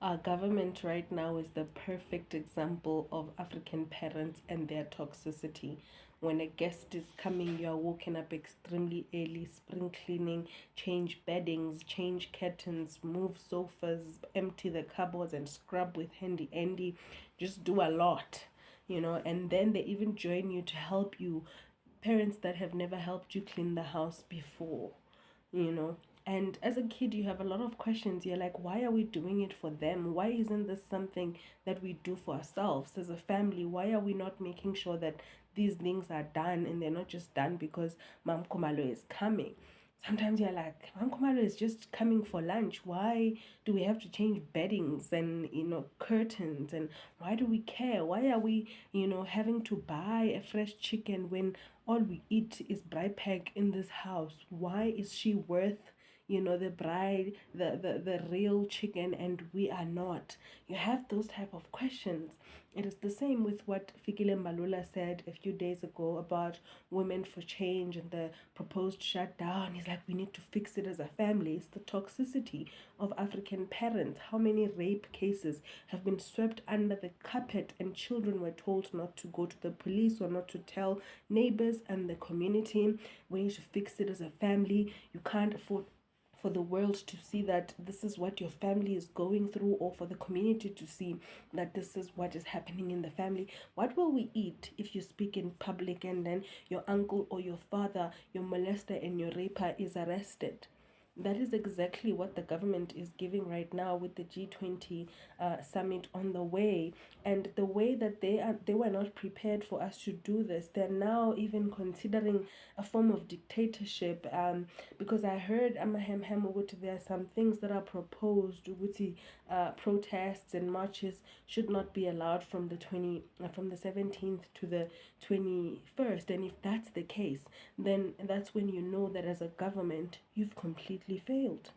Our government right now is the perfect example of African parents and their toxicity. When a guest is coming, you are waking up extremely early, spring cleaning, change beddings, change curtains, move sofas, empty the cupboards, and scrub with handy Andy. Just do a lot, and then they even join you to help you. Parents that have never helped you clean the house before, you know and as a kid you have a lot of questions. You're like, why are we doing it for them? Why isn't this something that we do for ourselves as a family? Why are we not making sure that these things are done, and they're not just done because Mam Kumalo is coming? Sometimes you're like, Mam Kumalo is just coming for lunch. Why do we have to change beddings and curtains? And why do we care? Why are we having to buy a fresh chicken when all we eat is bride pack in this house? Why is she worth the bride, the real chicken, and we are not? You have those type of questions. It is the same with what Fikile Mbalula said a few days ago about women for change and the proposed shutdown. He's like, we need to fix it as a family. It's the toxicity of African parents. How many rape cases have been swept under the carpet, and children were told not to go to the police or not to tell neighbors and the community? We need to fix it as a family. You can't afford for the world to see that this is what your family is going through, or for the community to see that this is what is happening in the family. What will we eat if you speak in public and then your uncle or your father, your molester and your raper is arrested? That is exactly what the government is giving right now with the G20 summit on the way, and the way that they were not prepared for us to do this. They're now even considering a form of dictatorship. Because I heard Amahem Hemogut, there are some things that are proposed. Wuti, protests and marches should not be allowed from the 17th to the 21st. And if that's the case, then that's when you know that as a government you've completely failed.